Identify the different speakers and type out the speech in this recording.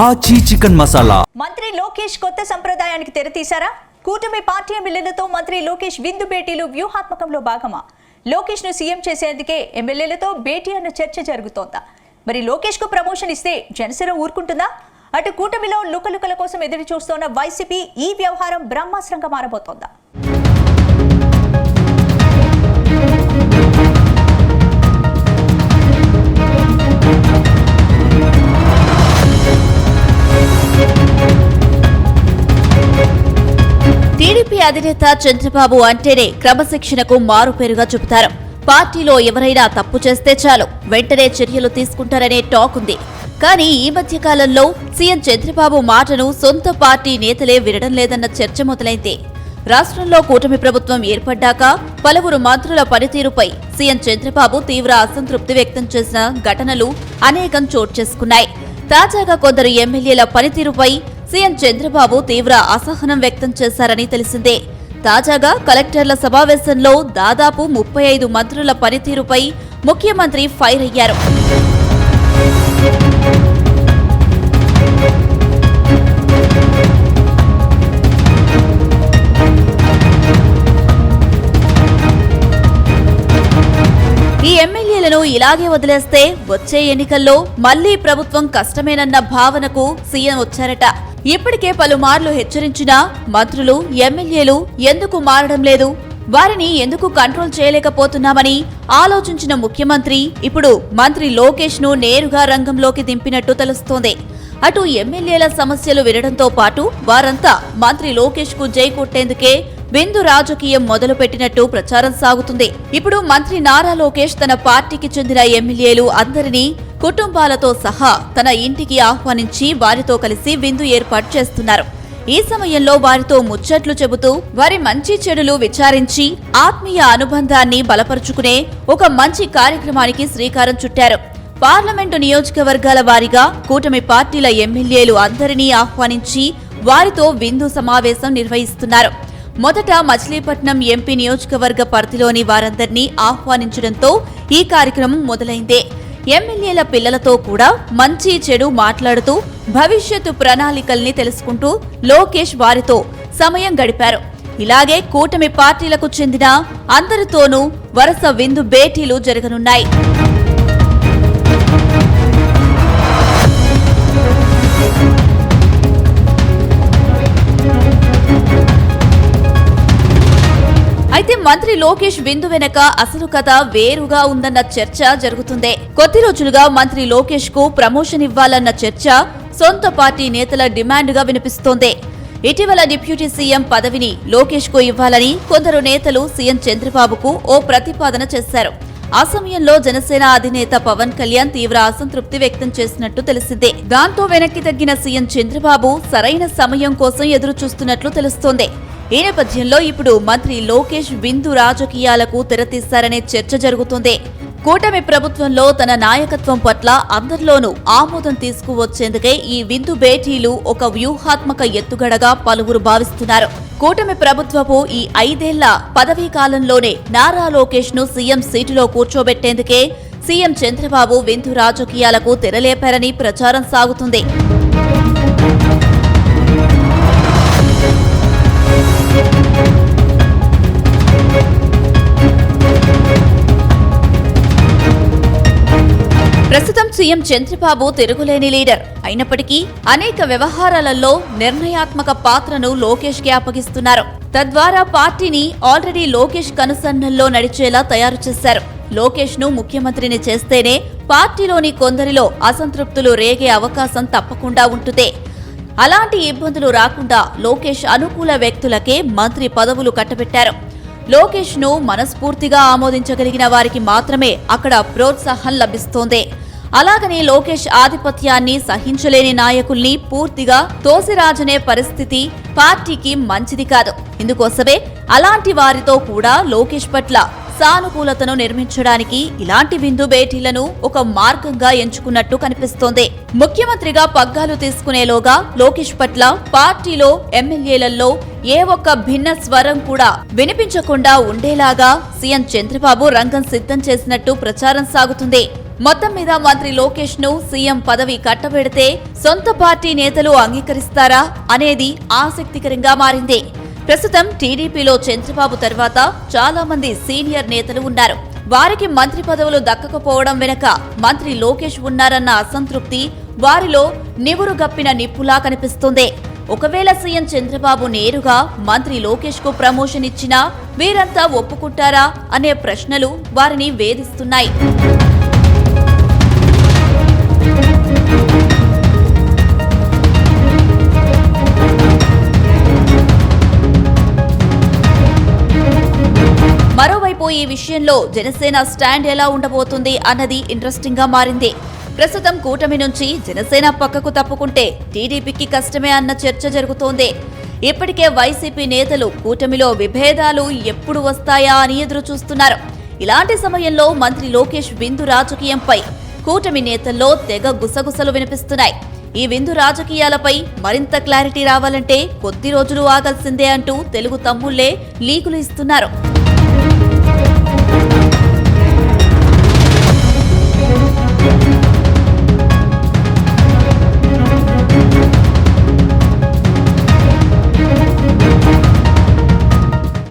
Speaker 1: ఆచి చికెన్ మసాలా.
Speaker 2: మంత్రి లోకేష్ కొత్త సంప్రదాయానికి తెరతీశారా? కూటమి పార్టీ ఎమ్మెల్యేలతో మంత్రి లోకేష్ విందు భేటీలు వ్యూహాత్మకంలో భాగమా? లోకేష్ ను సీఎం చేసేందుకే ఎమ్మెల్యేలతో భేటీ అన్న చర్చ జరుగుతోందా? మరి లోకేష్ కు ప్రమోషన్ ఇస్తే జనసేన ఊరుకుంటుందా? అటు కూటమిలో లుకలుకల కోసం ఎదురు చూస్తోన్న వైసీపీ ఈ వ్యవహారం బ్రహ్మాస్త్రంగా మారబోతోందా? టీడీపీ అధినేత చంద్రబాబు అంటేనే క్రమశిక్షణకు మారుపేరుగా చెబుతారు. పార్టీలో ఎవరైనా తప్పు చేస్తే చాలు వెంటనే చర్యలు తీసుకుంటారనే టాక్ ఉంది. కానీ ఈ మధ్య కాలంలో సీఎం చంద్రబాబు మాటను సొంత పార్టీ నేతలే వినడం లేదన్న చర్చ మొదలైంది. రాష్ట్రంలో కూటమి ప్రభుత్వం ఏర్పడ్డాక పలువురు మంత్రుల పనితీరుపై సీఎం చంద్రబాబు తీవ్ర అసంతృప్తి వ్యక్తం చేసిన ఘటనలు అనేకం చోటు చేసుకున్నాయి. తాజాగా కొందరు ఎమ్మెల్యేల పనితీరుపై సీఎం చంద్రబాబు తీవ్ర అసహనం వ్యక్తం చేశారని తెలిసిందే. తాజాగా కలెక్టర్ల సమావేశంలో దాదాపు 35 మంత్రుల పనితీరుపై ముఖ్యమంత్రి ఫైర్ అయ్యారు. ఈ ఎమ్మెల్యేలను ఇలాగే వదిలేస్తే వచ్చే ఎన్నికల్లో మళ్లీ ప్రభుత్వం కష్టమేనన్న భావనకు సీఎం వచ్చారట. ఇప్పటికే పలుమార్లు హెచ్చరించినా మంత్రులు, ఎమ్మెల్యేలు ఎందుకు మారడం లేదు, వారిని ఎందుకు కంట్రోల్ చేయలేకపోతున్నామని ఆలోచించిన ముఖ్యమంత్రి ఇప్పుడు మంత్రి లోకేష్ ను నేరుగా రంగంలోకి దింపినట్టు తెలుస్తోంది. అటు ఎమ్మెల్యేల సమస్యలు వినడంతో పాటు వారంతా మంత్రి లోకేష్ కు జై కొట్టేందుకే విందు రాజకీయం మొదలుపెట్టినట్టు ప్రచారం సాగుతుంది. ఇప్పుడు మంత్రి నారా లోకేష్ తన పార్టీకి చెందిన ఎమ్మెల్యేలు అందరినీ కుటుంబాలతో సహా తన ఇంటికి ఆహ్వానించి వారితో కలిసి విందు ఏర్పాటు చేస్తున్నారు. ఈ సమయంలో వారితో ముచ్చట్లు చెబుతూ వారి మంచి చెడులు విచారించి ఆత్మీయ అనుబంధాన్ని బలపరుచుకునే ఒక మంచి కార్యక్రమానికి శ్రీకారం చుట్టారు. పార్లమెంటు నియోజకవర్గాల వారీగా కూటమి పార్టీల ఎమ్మెల్యేలు అందరినీ ఆహ్వానించి వారితో విందు సమావేశం నిర్వహిస్తున్నారు. మొదట మచిలీపట్నం ఎంపీ నియోజకవర్గ పరిధిలోని వారందరినీ ఆహ్వానించడంతో ఈ కార్యక్రమం మొదలైందే. ఎమ్మెల్యేల పిల్లలతో కూడా మంచి చెడు మాట్లాడుతూ భవిష్యత్తు ప్రణాళికల్ని తెలుసుకుంటూ లోకేష్ వారితో సమయం గడిపారు. ఇలాగే కూటమి పార్టీలకు చెందిన అందరితోనూ వరుస విందు భేటీలు జరగనున్నాయి. అయితే మంత్రి లోకేష్ విందు వెనక అసలు కథ వేరుగా ఉందన్న చర్చ జరుగుతుంది. కొద్ది రోజులుగా మంత్రి లోకేష్ కు ప్రమోషన్ ఇవ్వాలన్న చర్చ సొంత పార్టీ నేతల డిమాండ్ గా వినిపిస్తోంది. ఇటీవల డిప్యూటీ సీఎం పదవిని లోకేష్ కు ఇవ్వాలని కొందరు నేతలు సీఎం చంద్రబాబుకు ఓ ప్రతిపాదన చేశారు. ఆ సమయంలో జనసేన అధినేత పవన్ కళ్యాణ్ తీవ్ర అసంతృప్తి వ్యక్తం చేసినట్టు తెలిసిందే. దాంతో వెనక్కి తగ్గిన సీఎం చంద్రబాబు సరైన సమయం కోసం ఎదురు చూస్తున్నట్లు తెలుస్తోంది. ఈ నేపథ్యంలో ఇప్పుడు మంత్రి లోకేష్ విందు రాజకీయాలకు తెరతీశారనే చర్చ జరుగుతోంది. కూటమి ప్రభుత్వంలో తన నాయకత్వం పట్ల అందరిలోనూ ఆమోదం తీసుకువచ్చేందుకే ఈ విందు భేటీలు ఒక వ్యూహాత్మక ఎత్తుగడగా పలువురు భావిస్తున్నారు. కూటమి ప్రభుత్వపు ఈ 5 ఏళ్ల పదవీ కాలంలోనే నారా లోకేష్ ను సీఎం సీటులో కూర్చోబెట్టేందుకే సీఎం చంద్రబాబు విందు రాజకీయాలకు తెరలేపారని ప్రచారం సాగుతుంది. ప్రస్తుతం సీఎం చంద్రబాబు తిరుగులేని లీడర్ అయినప్పటికీ అనేక వ్యవహారాలలో నిర్ణయాత్మక పాత్రను లోకేష్ కి అప్పగిస్తున్నారు. తద్వారా పార్టీని ఆల్రెడీ లోకేష్ కనుసన్నల్లో నడిచేలా తయారు చేశారు. లోకేష్ ను ముఖ్యమంత్రిని చేస్తేనే పార్టీలోని కొందరిలో అసంతృప్తులు రేగే అవకాశం తప్పకుండా ఉంటుంది. అలాంటి ఇబ్బందులు రాకుండా లోకేష్ అనుకూల వ్యక్తులకే మంత్రి పదవులు కట్టబెట్టారు. లోకేష్ ను మనస్ఫూర్తిగా ఆమోదించగలిగిన వారికి మాత్రమే అక్కడ ప్రోత్సాహం లభిస్తోంది. అలాగని లోకేష్ ఆధిపత్యాన్ని సహించలేని నాయకుల్ని పూర్తిగా తోసిరాజనే పరిస్థితి పార్టీకి మంచిది కాదు. ఇందుకోసమే అలాంటి వారితో కూడా లోకేష్ పట్ల సానుకూలతను నిర్మించడానికి ఇలాంటి విందు భేటీలను ఒక మార్గంగా ఎంచుకున్నట్టు కనిపిస్తోంది. ముఖ్యమంత్రిగా పగ్గాలు తీసుకునేలోగా లోకేష్ పట్ల పార్టీలో ఎమ్మెల్యేలలో ఏ ఒక్క భిన్న స్వరం కూడా వినిపించకుండా ఉండేలాగా సీఎం చంద్రబాబు రంగం సిద్ధం చేసినట్టు ప్రచారం సాగుతుంది. మొత్తం మీద మంత్రి లోకేష్ ను సీఎం పదవి కట్టబెడితే సొంత పార్టీ నేతలు అంగీకరిస్తారా అనేది ఆసక్తికరంగా మారింది. ప్రస్తుతం టీడీపీలో చంద్రబాబు తర్వాత చాలా మంది సీనియర్ నేతలు ఉన్నారు. వారికి మంత్రి పదవులు దక్కకపోవడం వెనుక మంత్రి లోకేష్ ఉన్నారన్న అసంతృప్తి వారిలో నివురుగప్పిన నిప్పులా కనిపిస్తుంది. ఒకవేళ సీఎం చంద్రబాబు నేరుగా మంత్రి లోకేష్ కు ప్రమోషన్ ఇచ్చినా వీరంతా ఒప్పుకుంటారా అనే ప్రశ్నలు వారిని వేధిస్తున్నాయి. మరోవైపు ఈ విషయంలో జనసేన స్టాండ్ ఎలా ఉండబోతుంది అన్నది ఇంట్రెస్టింగ్ గా మారింది. ప్రస్తుతం కూటమి నుంచి జనసేన పక్కకు తప్పుకుంటే టీడీపీకి కష్టమే అన్న చర్చ జరుగుతోంది. ఇప్పటికే వైసీపీ నేతలు కూటమిలో విభేదాలు ఎప్పుడు వస్తాయా అని ఎదురు చూస్తున్నారు. ఇలాంటి సమయంలో మంత్రి లోకేష్ విందు రాజకీయంపై కూటమి నేతల్లో తెగ గుసగుసలు వినిపిస్తున్నాయి. ఈ విందు రాజకీయాలపై మరింత క్లారిటీ రావాలంటే కొద్ది రోజులు ఆగాల్సిందే అంటూ తెలుగు తమ్ముళ్లే లీకులు ఇస్తున్నారు.